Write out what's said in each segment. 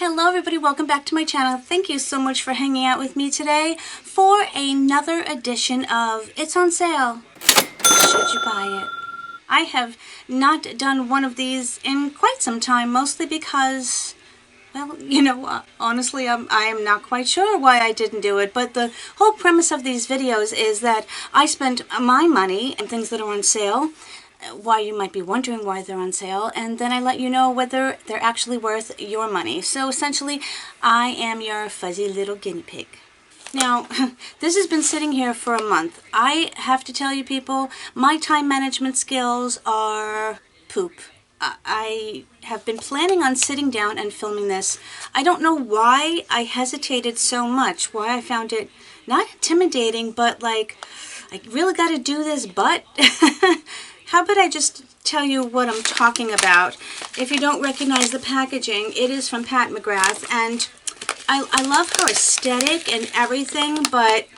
Hello everybody, welcome back to my channel. Thank you so much for hanging out with me today for another edition of It's on Sale. Should you buy it? I have not done one of these in quite some time, mostly because, well, honestly, I am not quite sure why I didn't do it, but the whole premise of these videos is that I spend my money on things that are on sale, why you might be wondering why they're on sale, and then I let you know whether they're actually worth your money. So essentially, I am your fuzzy little guinea pig. Now, this has been sitting here for a month. I have to tell you people, my time management skills are poop. I have been planning on sitting down and filming this. I don't know why I hesitated so much, why I found it not intimidating, but like, I really gotta do this, but how about I just tell you what I'm talking about? If you don't recognize the packaging, it is from Mcgrath, and I love her aesthetic and everything, but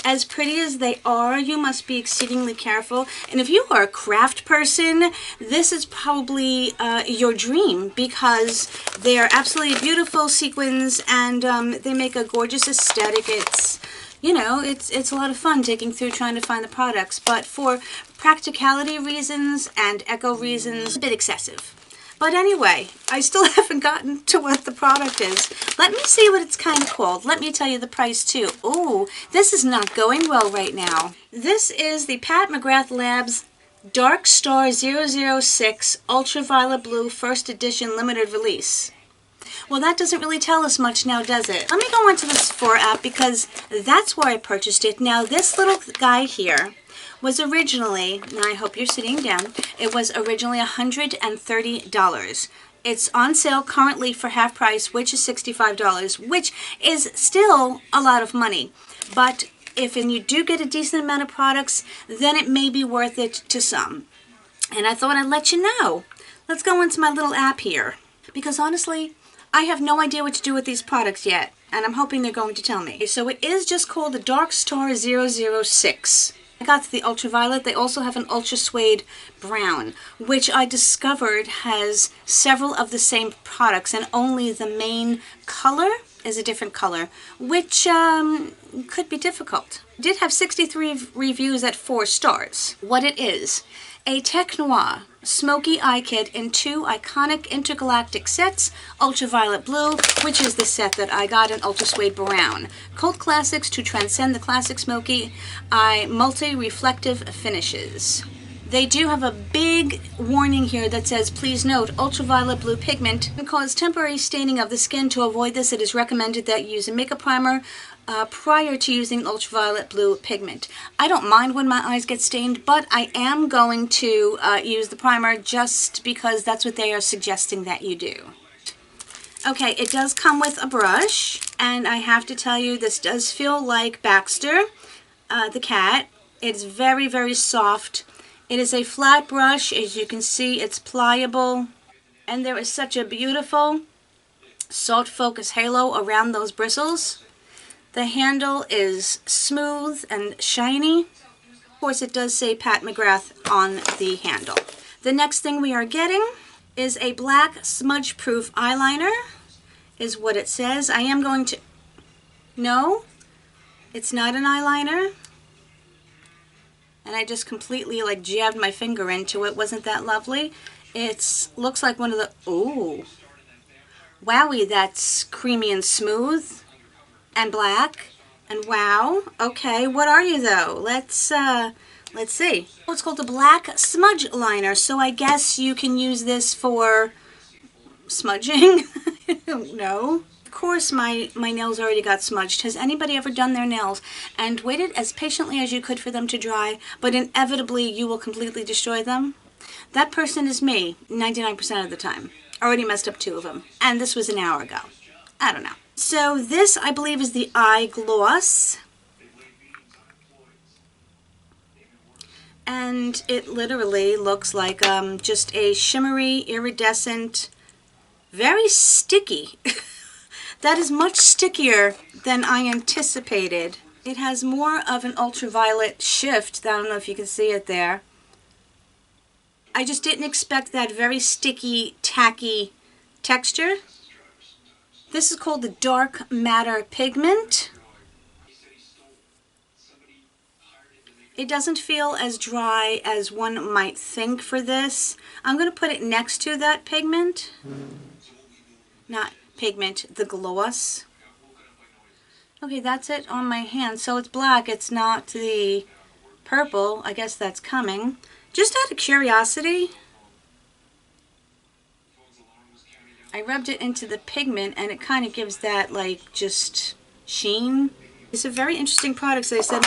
as pretty as they are, you must be exceedingly careful. And if you are a craft person, this is probably your dream, because they are absolutely beautiful sequins, and they make a gorgeous aesthetic. It's, it's a lot of fun digging through trying to find the products, but for practicality reasons and eco reasons, a bit excessive. But anyway, I still haven't gotten to what the product is. Let me see what it's kind of called. Let me tell you the price too. Ooh, this is not going well right now. This is the Mcgrath Labs-Darl Star 006 Ultraviolet Blue First Edition Limited Release. Well, that doesn't really tell us much now, does it? Let me go onto the Sephora app, because that's where I purchased it. Now, this little guy here was originally, and I hope you're sitting down, it was originally $130. It's on sale currently for half price, which is $65, which is still a lot of money. But if you do get a decent amount of products, then it may be worth it to some. And I thought I'd let you know. Let's go into my little app here, because honestly, I have no idea what to do with these products yet, and I'm hoping they're going to tell me. So it is just called the Darl Star 006. I got the ultraviolet. They also have an ultra suede brown, which I discovered has several of the same products, and only the main color is a different color, which could be difficult. It did have 63 reviews at 4 stars. What it is: a Tech Noir Smoky Eye Kit in 2 iconic intergalactic sets, Ultraviolet Blue, which is the set that I got, and Ultra Suede Brown. Cult classics to transcend the classic smoky eye multi-reflective finishes. They do have a big warning here that says, please note, ultraviolet blue pigment can cause temporary staining of the skin. To avoid this, it is recommended that you use a makeup primer prior to using ultraviolet blue pigment. I don't mind when my eyes get stained, but I am going to use the primer just because that's what they are suggesting that you do. Okay, it does come with a brush, and I have to tell you, this does feel like Baxter, the cat. It's very, very soft. It is a flat brush. As you can see, it's pliable, and there is such a beautiful soft focus halo around those bristles. The handle is smooth and shiny. Of course, it does say Mcgrath on the handle. The next thing we are getting is a black smudge-proof eyeliner, is what it says. I am going to... No, it's not an eyeliner. And I just completely jabbed my finger into it. Wasn't that lovely? It looks like one of the... Ooh. Wowie, that's creamy and smooth. And black. And wow. Okay, what are you though? Let's see. Oh, it's called the Black Smudge Liner. So I guess you can use this for smudging. I don't know. Of course, my nails already got smudged. Has anybody ever done their nails and waited as patiently as you could for them to dry, but inevitably you will completely destroy them? That person is me 99% of the time. Already messed up 2 of them. And this was an hour ago. I don't know. So this, I believe, is the eye gloss. And it literally looks like just a shimmery, iridescent, very sticky. That is much stickier than I anticipated. It has more of an ultraviolet shift. I don't know if you can see it there. I just didn't expect that very sticky, tacky texture. This is called the Dark Matter Pigment. It doesn't feel as dry as one might think for this. I'm going to put it next to that pigment. Not pigment, the gloss. Okay, that's it on my hand. So it's black, it's not the purple. I guess that's coming. Just out of curiosity, I rubbed it into the pigment and it kind of gives that like just sheen. It's a very interesting product, so I said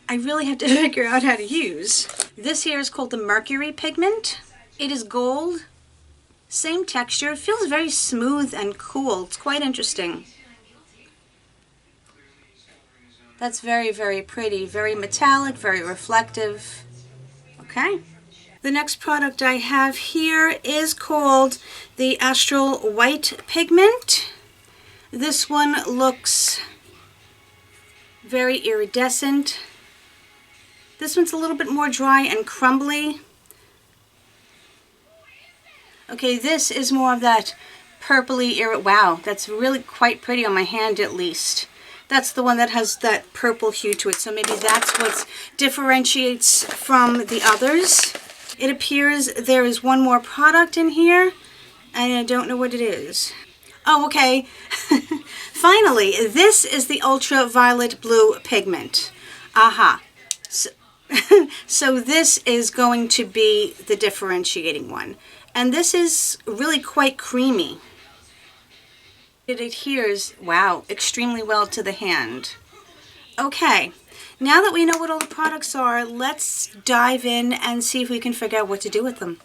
I really have to figure out how to use. This here is called the Mercury pigment. It is gold, same texture. It feels very smooth and cool. It's quite interesting. That's very, very pretty, very metallic, very reflective. Okay. The next product I have here is called the Astral White Pigment. This one looks very iridescent. This one's a little bit more dry and crumbly. Okay, this is more of that purpley wow, that's really quite pretty on my hand at least. That's the one that has that purple hue to it, so maybe that's what differentiates from the others. It appears there is one more product in here, and I don't know what it is. Oh, okay. Finally, this is the ultraviolet blue pigment. Aha. So this is going to be the differentiating one. And this is really quite creamy. It adheres, wow, extremely well to the hand. Okay, now that we know what all the products are, let's dive in and see if we can figure out what to do with them.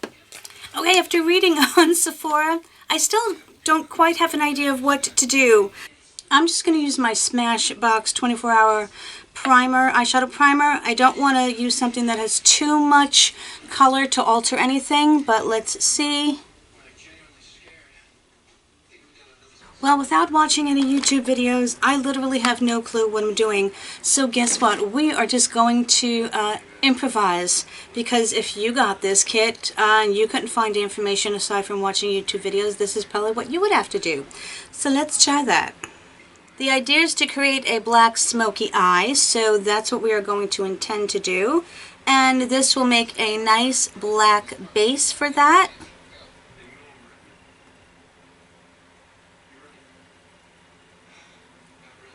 Okay, after reading on Sephora, I still don't quite have an idea of what to do. I'm just going to use my Smashbox 24-hour primer, eyeshadow primer. I don't want to use something that has too much color to alter anything, but let's see. Well, without watching any YouTube videos, I literally have no clue what I'm doing. So guess what? We are just going to improvise, because if you got this kit and you couldn't find the information aside from watching YouTube videos, this is probably what you would have to do. So let's try that. The idea is to create a black smoky eye, so that's what we are going to intend to do. And this will make a nice black base for that.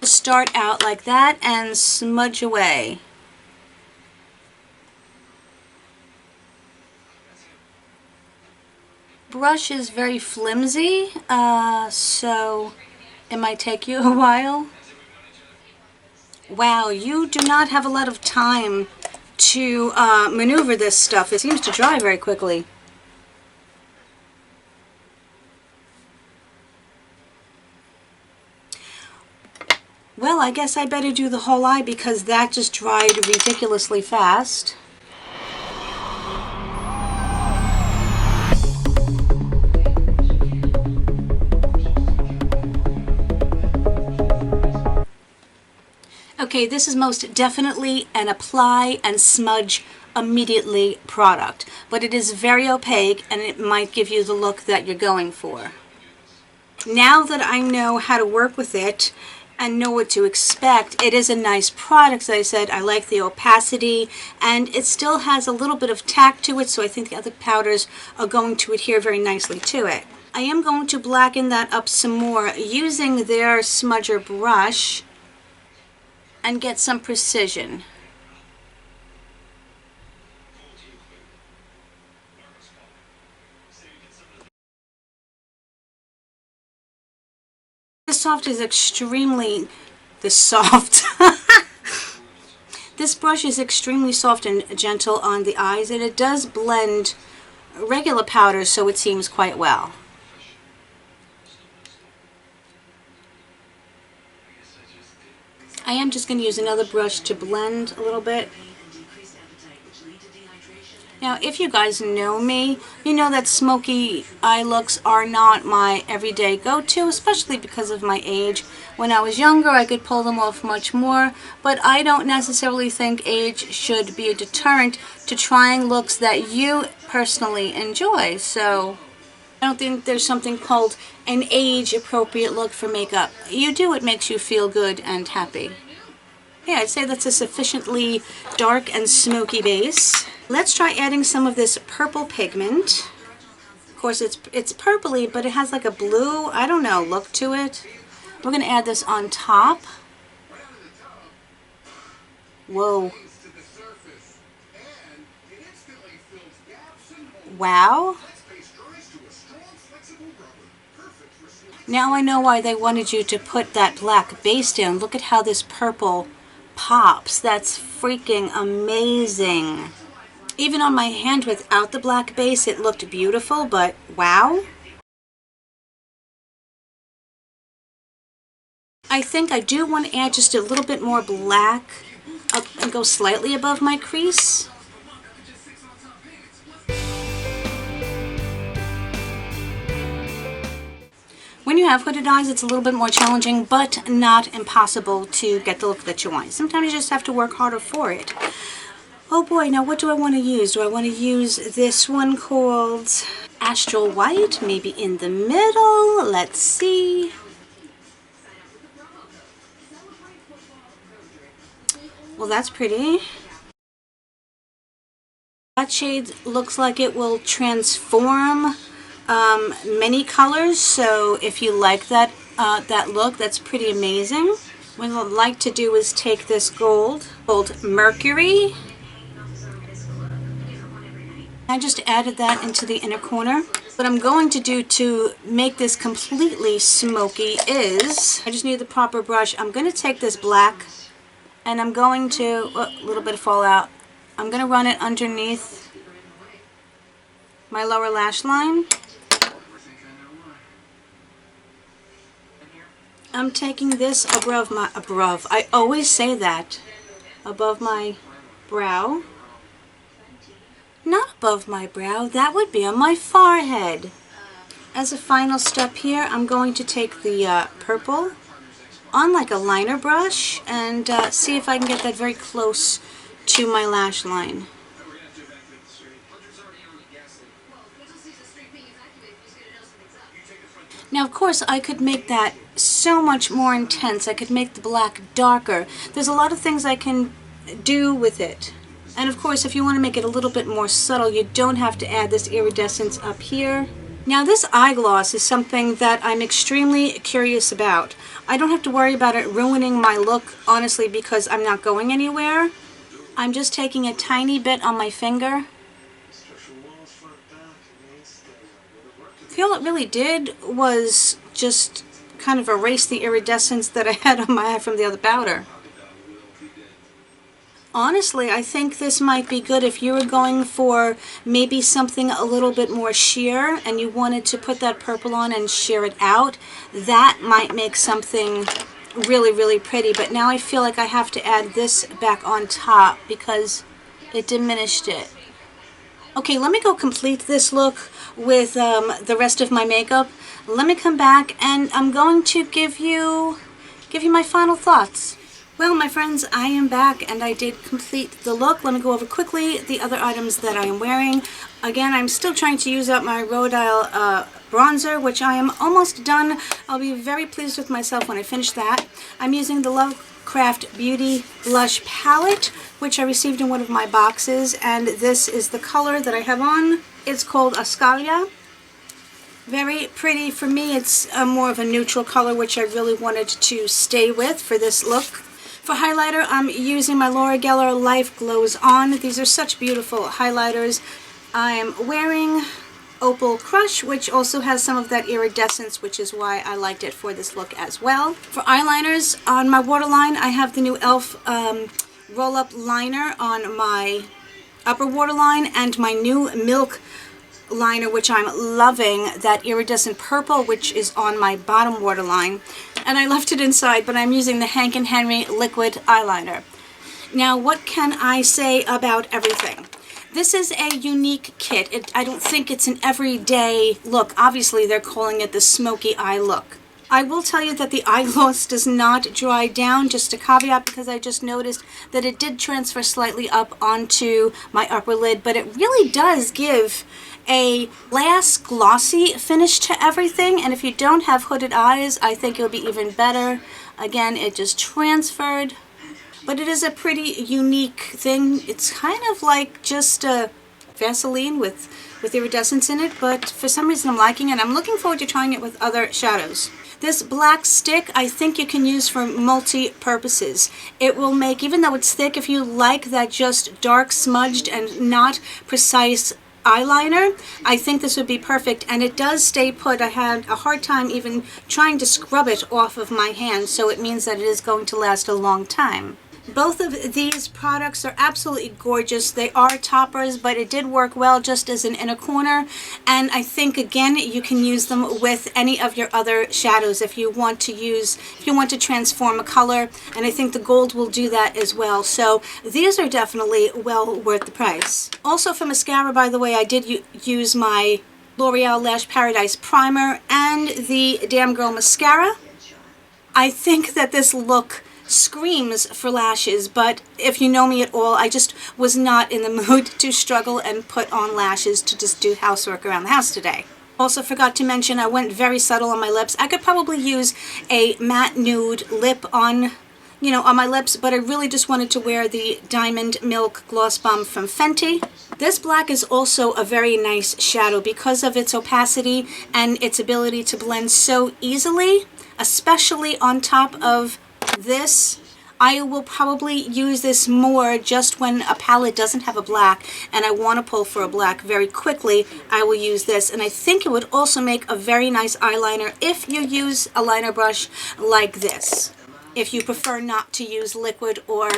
Start out like that and smudge away. Brush is very flimsy, so it might take you a while. Wow, you do not have a lot of time to maneuver this stuff. It seems to dry very quickly. Well, I guess I better do the whole eye because that just dried ridiculously fast. Okay, this is most definitely an apply and smudge immediately product, but it is very opaque and it might give you the look that you're going for. Now that I know how to work with it and know what to expect, it is a nice product. As I said, I like the opacity and it still has a little bit of tack to it, so I think the other powders are going to adhere very nicely to it. I am going to blacken that up some more using their smudger brush and get some precision. This soft is extremely, this brush is extremely soft and gentle on the eyes, and it does blend regular powders, so it seems quite well. I am just going to use another brush to blend a little bit. Now, if you guys know me, you know that smoky eye looks are not my everyday go-to, especially because of my age. When I was younger, I could pull them off much more, but I don't necessarily think age should be a deterrent to trying looks that you personally enjoy. So I don't think there's something called an age-appropriate look for makeup. You do what makes you feel good and happy. Yeah, I'd say that's a sufficiently dark and smoky base. Let's try adding some of this purple pigment. Of course, it's purpley, but it has like a blue, I don't know, look to it. We're going to add this on top. Whoa. Wow. Now I know why they wanted you to put that black base down. Look at how this purple pops. That's freaking amazing. Even on my hand without the black base, it looked beautiful, but wow. I think I do want to add just a little bit more black up and go slightly above my crease. When you have hooded eyes, it's a little bit more challenging, but not impossible to get the look that you want. Sometimes you just have to work harder for it. Oh boy, now what do I want to use? Do I want to use this one called Astral White? Maybe in the middle? Let's see. Well, that's pretty. That shade looks like it will transform many colors, so if you like that look, that's pretty amazing. What I'd like to do is take this gold Mercury. I just added that into the inner corner. What I'm going to do to make this completely smoky is, I just need the proper brush. I'm going to take this black and I'm going to, a little bit of fallout, I'm going to run it underneath my lower lash line. I'm taking this above, I always say that, above my brow. Not above my brow, that would be on my forehead. As a final step here, I'm going to take the purple on like a liner brush and see if I can get that very close to my lash line. Now, of course, I could make that so much more intense. I could make the black darker. There's a lot of things I can do with it. And of course, if you want to make it a little bit more subtle, you don't have to add this iridescence up here. Now, this eye gloss is something that I'm extremely curious about. I don't have to worry about it ruining my look, honestly, because I'm not going anywhere. I'm just taking a tiny bit on my finger. All it really did was just kind of erase the iridescence that I had on my eye from the other powder. Honestly, I think this might be good if you were going for maybe something a little bit more sheer and you wanted to put that purple on and sheer it out. That might make something really, really pretty. But now I feel like I have to add this back on top because it diminished it. Okay, let me go complete this look with the rest of my makeup. Let me come back and I'm going to give you my final thoughts. Well, my friends, I am back and I did complete the look. Let me go over quickly the other items that I am wearing. Again, I'm still trying to use up my Rhode Isle bronzer, which I am almost done. I'll be very pleased with myself when I finish that. I'm using the Lovecraft Beauty Blush Palette, which I received in one of my boxes, and this is the color that I have on. It's called Ascalia. Very pretty. For me, it's more of a neutral color, which I really wanted to stay with for this look. For highlighter, I'm using my Laura Geller Life Glows On. These are such beautiful highlighters. I'm wearing Opal Crush, which also has some of that iridescence, which is why I liked it for this look as well. For eyeliners, on my waterline, I have the new e.l.f. roll-up liner on my upper waterline and my new Milk liner, which I'm loving, that iridescent purple, which is on my bottom waterline. And I left it inside, but I'm using the Hank & Henry liquid eyeliner. Now, what can I say about everything? This is a unique kit. I don't think it's an everyday look. Obviously, they're calling it the smoky eye look. I will tell you that the eye gloss does not dry down, just a caveat, because I just noticed that it did transfer slightly up onto my upper lid, but it really does give a glass glossy finish to everything, and if you don't have hooded eyes, I think it'll be even better. Again, it just transferred, but it is a pretty unique thing. It's kind of like just a Vaseline with iridescence in it, but for some reason I'm liking it. I'm looking forward to trying it with other shadows. This black stick I think you can use for multi-purposes. It will make, even though it's thick, if you like that just dark smudged and not precise eyeliner, I think this would be perfect, and it does stay put. I had a hard time even trying to scrub it off of my hand, so it means that it is going to last a long time. Both of these products are absolutely gorgeous. They are toppers, but it did work well just as an inner corner. And I think, again, you can use them with any of your other shadows if you want to transform a color. And I think the gold will do that as well. So these are definitely well worth the price. Also for mascara, by the way, I did use my L'Oreal Lash Paradise Primer and the Damn Girl Mascara. I think that this look screams for lashes, but if you know me at all, I just was not in the mood to struggle and put on lashes to just do housework around the house today. Also forgot to mention, I went very subtle on my lips. I could probably use a matte nude lip on my lips, but I really just wanted to wear the Diamond Milk Gloss Bomb from Fenty. This black is also a very nice shadow because of its opacity and its ability to blend so easily, especially on top of this. I will probably use this more just when a palette doesn't have a black and I want to pull for a black very quickly. I will use this, and I think it would also make a very nice eyeliner if you use a liner brush like this. If you prefer not to use liquid or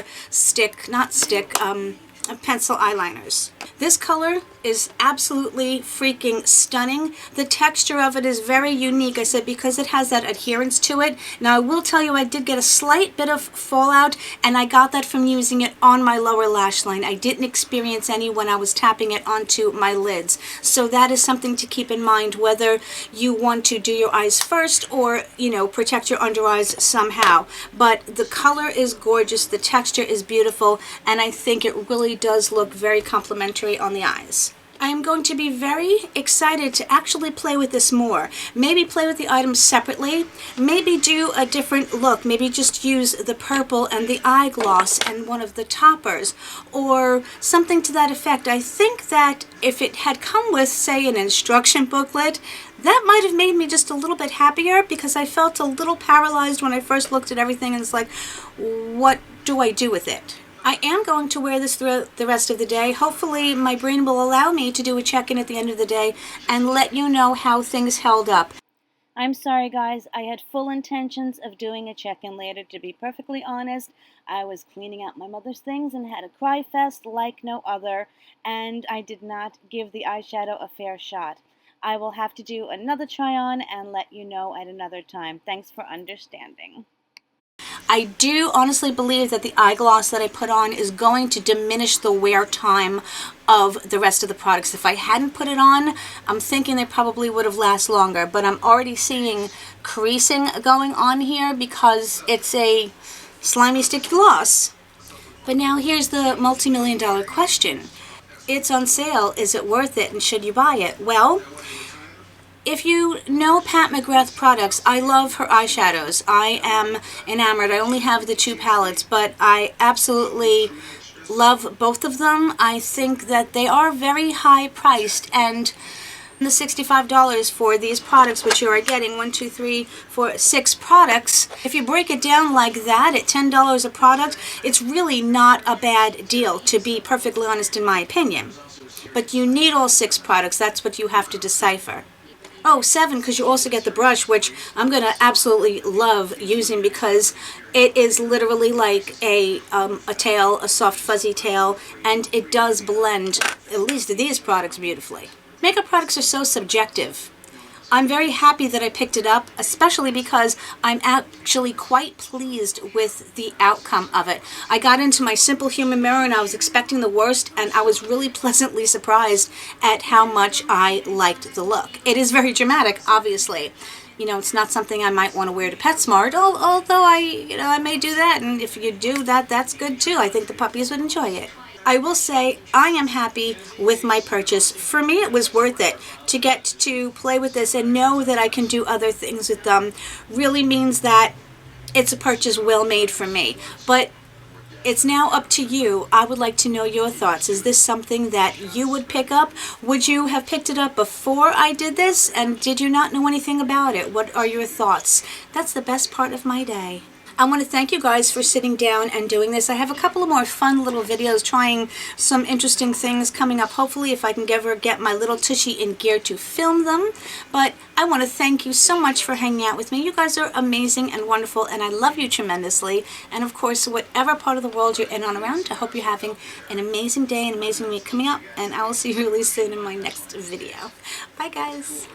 pencil eyeliners. This color is absolutely freaking stunning. The texture of it is very unique, I said, because it has that adherence to it. Now I will tell you, I did get a slight bit of fallout, and I got that from using it on my lower lash line. I didn't experience any when I was tapping it onto my lids. So that is something to keep in mind, whether you want to do your eyes first or, protect your under eyes somehow. But the color is gorgeous, the texture is beautiful, and I think it really does look very complimentary on the eyes. I am going to be very excited to actually play with this more. Maybe play with the items separately. Maybe do a different look. Maybe just use the purple and the eye gloss and one of the toppers, or something to that effect. I think that if it had come with, say, an instruction booklet, that might have made me just a little bit happier, because I felt a little paralyzed when I first looked at everything and it's like, what do I do with it? I am going to wear this throughout the rest of the day. Hopefully my brain will allow me to do a check-in at the end of the day and let you know how things held up. I'm sorry, guys. I had full intentions of doing a check-in later. To be perfectly honest, I was cleaning out my mother's things and had a cry fest like no other, and I did not give the eyeshadow a fair shot. I will have to do another try-on and let you know at another time. Thanks for understanding. I do honestly believe that the eye gloss that I put on is going to diminish the wear time of the rest of the products. If I hadn't put it on, I'm thinking they probably would have lasted longer, but I'm already seeing creasing going on here because it's a slimy sticky gloss. But now here's the multi-million-dollar question. It's on sale. Is it worth it, and should you buy it? Well, if you know Pat McGrath products, I love her eyeshadows. I am enamored. I only have the 2 palettes, but I absolutely love both of them. I think that they are very high priced, and the $65 for these products, which you are getting 1, 2, 3, 4, 6 products. If you break it down like that at $10 a product, it's really not a bad deal, to be perfectly honest, in my opinion. But you need all 6 products. That's what you have to decipher. Oh, 7, because you also get the brush, which I'm going to absolutely love using because it is literally like a tail, a soft fuzzy tail, and it does blend, at least these products, beautifully. Makeup products are so subjective. I'm very happy that I picked it up, especially because I'm actually quite pleased with the outcome of it. I got into my Simple Human mirror and I was expecting the worst, and I was really pleasantly surprised at how much I liked the look. It is very dramatic, obviously. You know, it's not something I might want to wear to PetSmart, although I may do that, and if you do that, that's good too. I think the puppies would enjoy it. I will say I am happy with my purchase. For me, it was worth it. To get to play with this and know that I can do other things with them really means that it's a purchase well made for me. But it's now up to you. I would like to know your thoughts. Is this something that you would pick up? Would you have picked it up before I did this? And did you not know anything about it? What are your thoughts? That's the best part of my day. I want to thank you guys for sitting down and doing this. I have a couple of more fun little videos trying some interesting things coming up. Hopefully, if I can ever get my little tushy in gear to film them. But I want to thank you so much for hanging out with me. You guys are amazing and wonderful, and I love you tremendously. And of course, whatever part of the world you're in on around, I hope you're having an amazing day, an amazing week coming up. And I will see you really soon in my next video. Bye, guys.